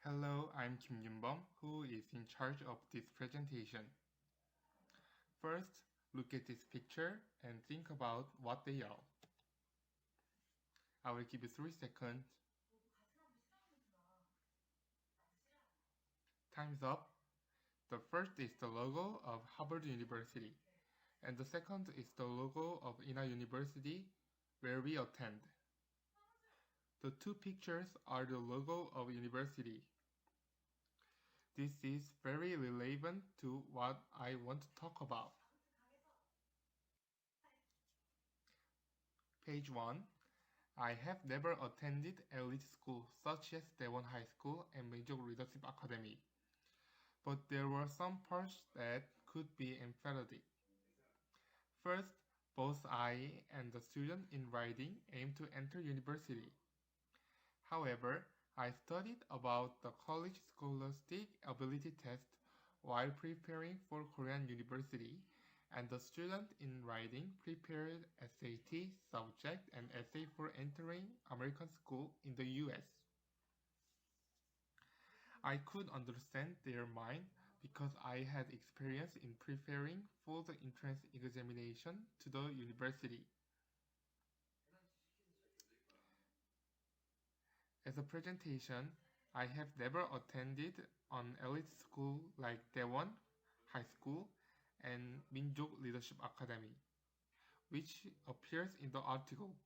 Hello, I'm Kim Yunbom, who is in charge of this presentation. First, look at this picture and think about what they are. I will give you 3 seconds. Time's up. The first is the logo of Harvard University, and the second is the logo of Ina University, where we attend. The 2 pictures are the logo of university. This is very relevant to what I want to talk about. Page 1. I have never attended elite schools such as Daewon High School and Major Leadership Academy, but there were some parts that could be emphatic. First, both I and the student in writing aim to enter university. However, I studied about the college scholastic ability test while preparing for Korean university, and the student in writing prepared SAT, subject, and essay for entering American school in the US. I could understand their mind because I had experience in preparing for the entrance examination to the university. As a presentation, I have never attended an elite school like Daewon High School and Minjuk Leadership Academy, which appears in the article.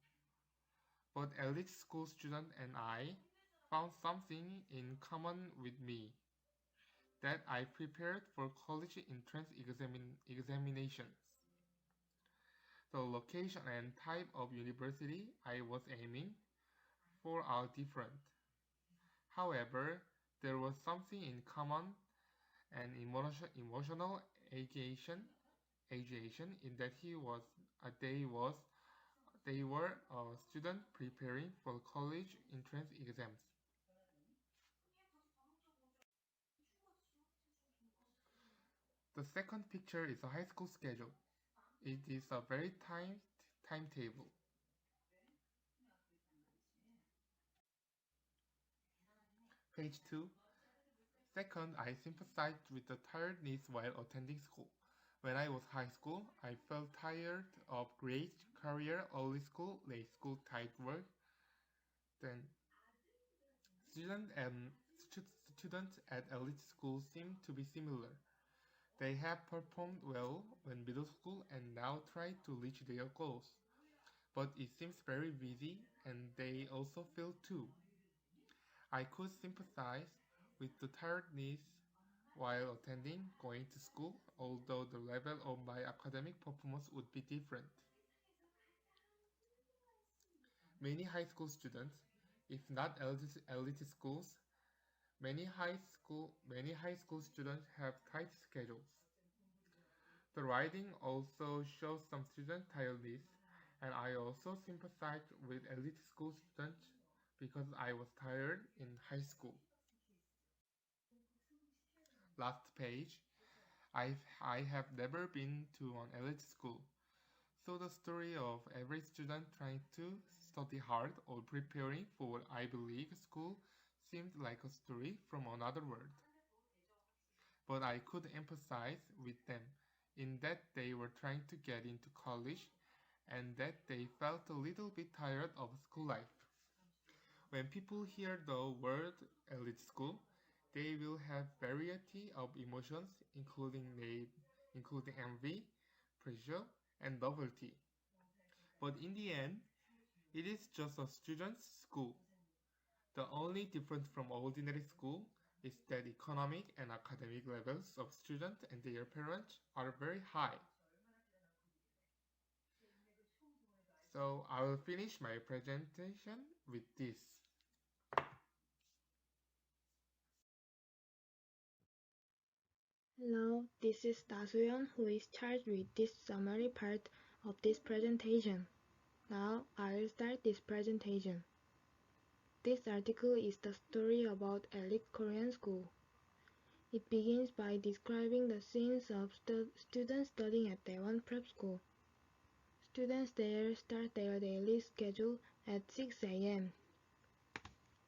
But elite school student and I found something in common with me, that I prepared for college entrance examinations. The location and type of university I was aiming for are different. However, there was something in common, an emotional agitation in that they were a student preparing for college entrance exams. The second picture is a high school schedule. It is a very tight timetable. Page 2. Second, I sympathized with the tiredness while attending school. When I was high school, I felt tired of grades, career, early school, late school type work. Then, students at elite schools seem to be similar. They have performed well when middle school and now try to reach their goals. But it seems very busy and they also feel too. I could sympathize with the tiredness while going to school, although the level of my academic performance would be different. Many high school students, if not elite schools, many high school students have tight schedules. The writing also shows some student tiredness, and I also sympathized with elite school students because I was tired in high school. Last page. I have never been to an elite school, so the story of every student trying to study hard or preparing for Ivy League school seemed like a story from another world. But I could empathize with them in that they were trying to get into college and that they felt a little bit tired of school life. When people hear the word elite school, they will have variety of emotions including envy, pressure, and novelty. But in the end, it is just a student's school. The only difference from ordinary school is that economic and academic levels of students and their parents are very high. So I will finish my presentation with this. Hello, this is Da Soyeon who is charged with this summary part of this presentation. Now I'll start this presentation. This article is the story about elite Korean school. It begins by describing the scenes of students studying at Daewon Prep School. Students there start their daily schedule at 6 a.m.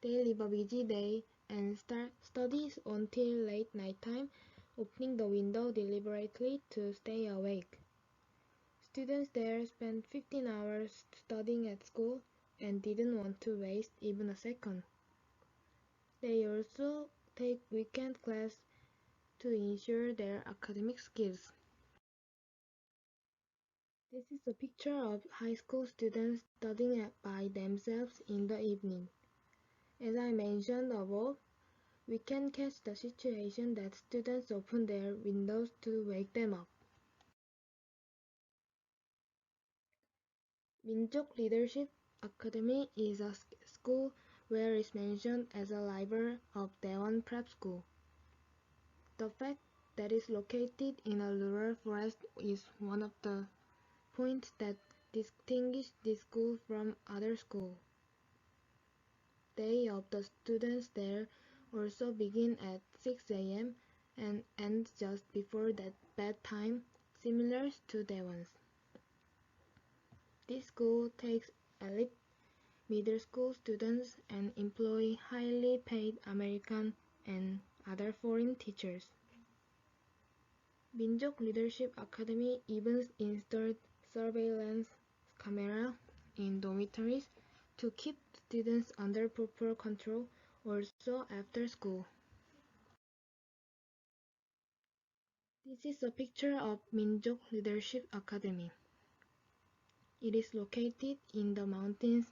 They live a busy day and studies until late nighttime, opening the window deliberately to stay awake. Students there spent 15 hours studying at school and didn't want to waste even a second. They also take weekend class to ensure their academic skills. This is a picture of high school students studying by themselves in the evening. As I mentioned above, we can catch the situation that students open their windows to wake them up. 민족 Leadership Academy is a school where it's mentioned as a rival of Daewon Prep School. The fact that it's located in a rural forest is one of the points that distinguish this school from other schools. Day of the students there also begin at 6 a.m. and end just before that bedtime, similar to Daewon's. This school takes elite middle school students and employ highly paid American and other foreign teachers. 민족 Leadership Academy even installed surveillance camera in dormitories to keep students under proper control also after school. This is a picture of 민족 Leadership Academy. It is located in the mountains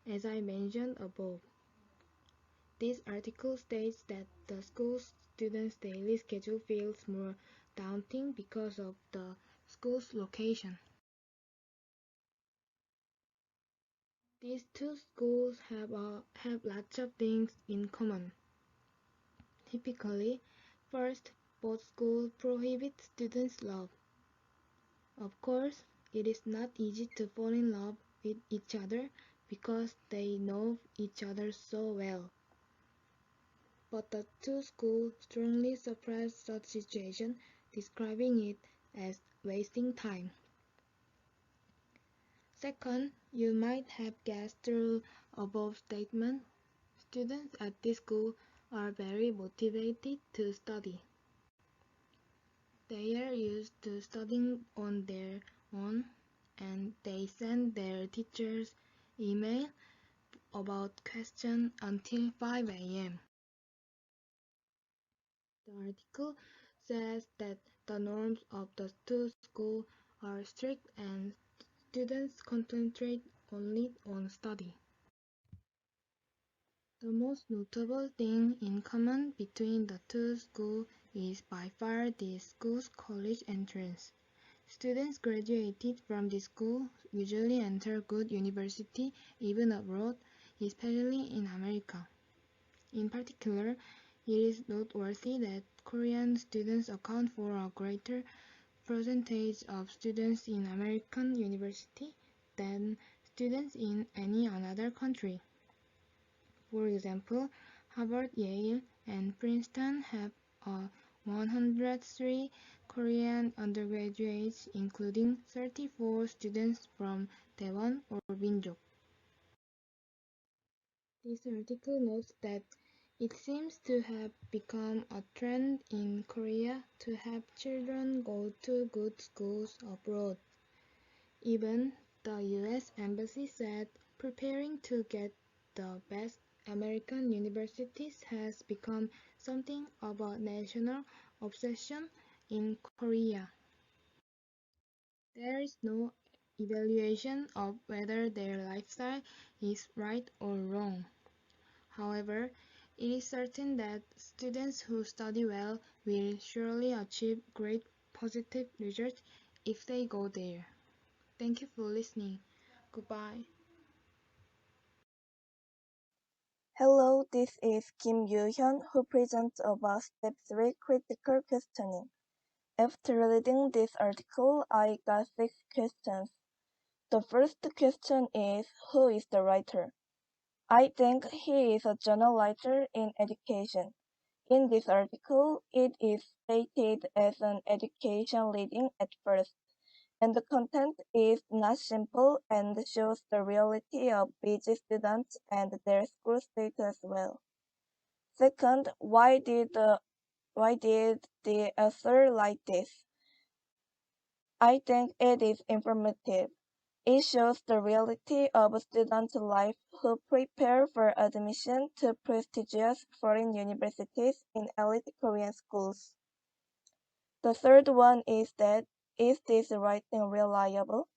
as I mentioned above. This article states that the school's students' daily schedule feels more daunting because of the school's location. These two schools have lots of things in common. Typically, first, both schools prohibit students' love. Of course, it is not easy to fall in love with each other because they know each other so well. But the two schools strongly suppress such situation, describing it as wasting time. Second, you might have guessed through above statement, students at this school are very motivated to study. They are used to studying on their own and they send their teachers email about questions until 5 a.m. The article says that the norms of the two schools are strict and students concentrate only on study. The most notable thing in common between the two schools is by far the school's college entrance. Students graduated from this school usually enter good university even abroad, especially in America. In particular, it is noteworthy that Korean students account for a greater percentage of students in American university than students in any another country. For example, Harvard, Yale, and Princeton have 103 Korean undergraduates, including 34 students from Daewon or Minjuk. This article notes that it seems to have become a trend in Korea to have children go to good schools abroad. Even the U.S. Embassy said preparing to get the best American universities has become something of a national obsession in Korea. There is no evaluation of whether their lifestyle is right or wrong. However, it is certain that students who study well will surely achieve great positive results if they go there. Thank you for listening. Goodbye. Hello, this is Kim Yoo-hyun who presents about Step 3 Critical Questioning. After reading this article, I got 6 questions. The first question is, who is the writer? I think he is a journal writer in education. In this article, it is stated as an education reading at first, and the content is not simple and shows the reality of busy students and their school status well. Second, why did the author like this? I think it is informative. It shows the reality of student life who prepare for admission to prestigious foreign universities in elite Korean schools. The third one is that, is this writing reliable?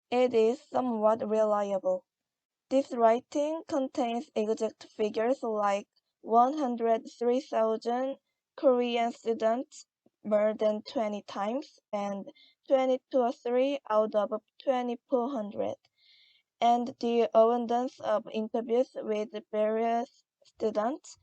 It is somewhat reliable. This writing contains exact figures like 103,000 Korean students more than 20 times and 22 out of 2,400, and the abundance of interviews with various students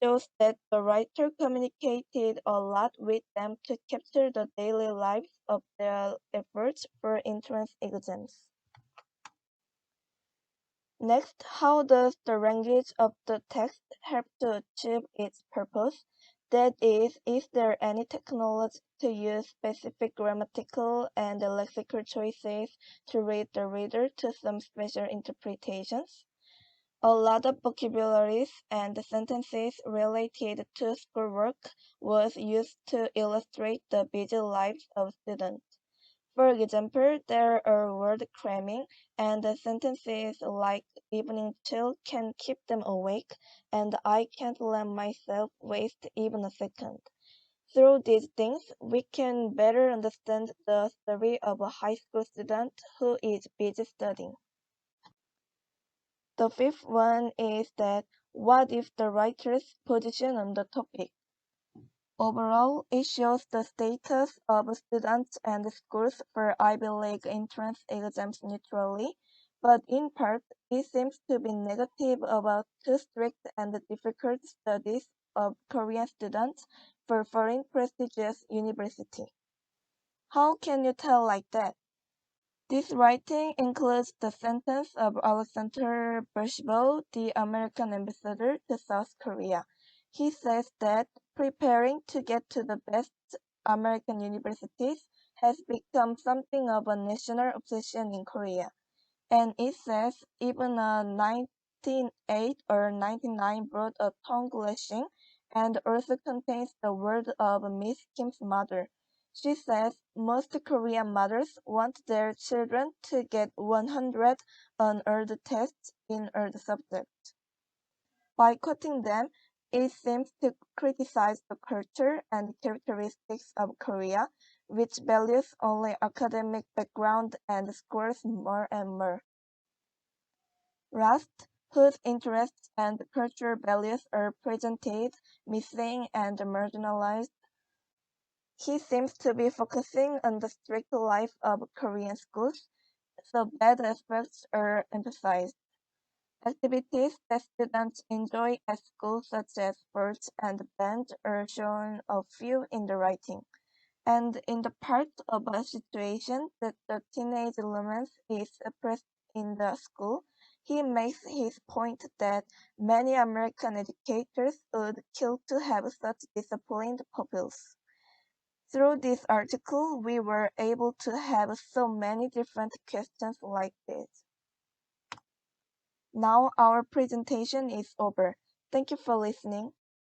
shows that the writer communicated a lot with them to capture the daily lives of their efforts for entrance exams. Next, how does the language of the text help to achieve its purpose? That is there any technology to use specific grammatical and lexical choices to lead the reader to some special interpretations? A lot of vocabularies and sentences related to schoolwork was used to illustrate the busy lives of students. For example, there are word cramming, and sentences like evening chill can keep them awake, and I can't let myself waste even a second. Through these things, we can better understand the story of a high school student who is busy studying. The fifth one is that, what is the writer's position on the topic? Overall, it shows the status of students and schools for Ivy League entrance exams neutrally, but in part, it seems to be negative about too strict and difficult studies of Korean students for foreign prestigious university. How can you tell like that? This writing includes the sentence of Alexander Bercheville, the American ambassador to South Korea. He says that preparing to get to the best American universities has become something of a national obsession in Korea. And it says even a 1908 or 99 brought a tongue-lashing and also contains the word of Miss Kim's mother. She says most Korean mothers want their children to get 100 on all the tests in all the subjects. By quoting them, it seems to criticize the culture and characteristics of Korea, which values only academic background and scores more and more. Last, whose interests and cultural values are presented, missing, and marginalized. He seems to be focusing on the strict life of Korean schools, so bad aspects are emphasized. Activities that students enjoy at school, such as sports and band, are shown a few in the writing. And in the part of a situation that the teenage romance is suppressed in the school, he makes his point that many American educators would kill to have such disciplined pupils. Through this article, we were able to have so many different questions like this. Now our presentation is over. Thank you for listening.